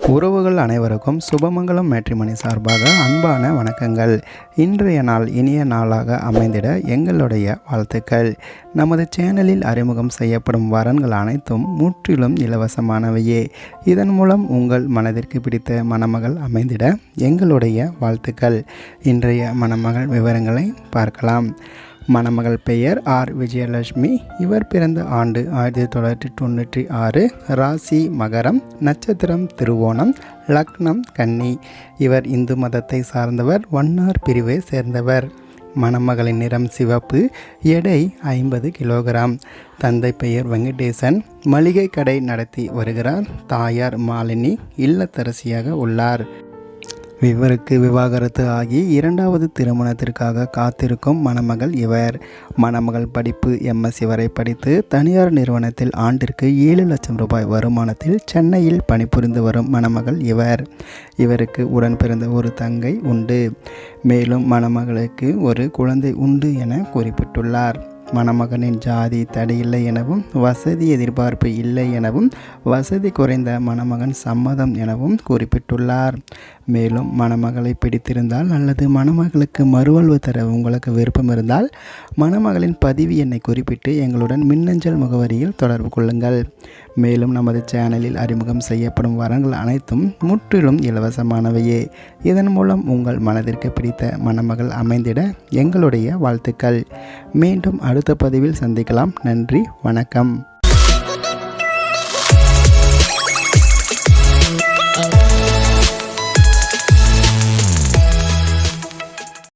உறவுகள் அனைவருக்கும் சுபமங்கலம் மேட்ரிமோனி சார்பாக அன்பான வணக்கங்கள். இன்றைய நாள் இனிய நாளாக அமைந்திட எங்களுடைய வாழ்த்துக்கள். நமது சேனலில் அறிமுகம் செய்யப்படும் வரன்கள் அனைத்தும் முற்றிலும் இலவசமானவையே. இதன் மூலம் உங்கள் மனதிற்கு பிடித்த மணமகள் அமைந்திட எங்களுடைய வாழ்த்துக்கள். இன்றைய மணமகள் விவரங்களை பார்க்கலாம். மணமகள் பெயர் ஆர் விஜயலட்சுமி. இவர் பிறந்த ஆண்டு 1996. ராசி மகரம், நட்சத்திரம் திருவோணம், லக்னம் கன்னி. இவர் இந்து மதத்தை சார்ந்தவர், வண்ணார் பிரிவை சேர்ந்தவர். மணமகளின் நிறம் சிவப்பு. எடை 50 கிலோகிராம். தந்தை பெயர் வெங்கடேசன். மளிகை கடை நடத்தி வருகிறார். தாயார் மாலினி இல்லத்தரசியாக உள்ளார். இவருக்கு விவாகரத்து ஆகி இரண்டாவது திருமணத்திற்காக காத்திருக்கும் மணமகள் இவர். மணமகள் படிப்பு எம்எஸ்சி வரை படித்து தனியார் நிறுவனத்தில் ஆண்டிற்கு 7 லட்சம் ரூபாய் வருமானத்தில் சென்னையில் பணிபுரிந்து வரும் மணமகள் இவர். இவருக்கு உடன் பிறந்த ஒரு தங்கை உண்டு. மேலும் மணமகளுக்கு ஒரு குழந்தை உண்டு என குறிப்பிட்டுள்ளார். மணமகனின் ஜாதி தடையில்லை எனவும், வசதி எதிர்பார்ப்பு இல்லை எனவும், வசதி குறைந்த மணமகன் சம்மதம் எனவும் குறிப்பிட்டுள்ளார். மேலும் மணமகளை பிடித்திருந்தால் அல்லது மணமகளுக்கு மறுவாழ்வு தர உங்களுக்கு விருப்பம் இருந்தால் மணமகளின் பதிவு எண்ணை குறிப்பிட்டு எங்களுடன் மின்னஞ்சல் முகவரியில் தொடர்பு கொள்ளுங்கள். மேலும் நமது சேனலில் அறிமுகம் செய்யப்படும் வரங்கள் அனைத்தும் முற்றிலும் இலவசமானவையே. இதன் மூலம் உங்கள் மனதிற்கு பிடித்த மணமகள் அமைந்திட எங்களுடைய வாழ்த்துக்கள். மீண்டும் அடுத்த பதிவில் சந்திக்கலாம். நன்றி, வணக்கம்.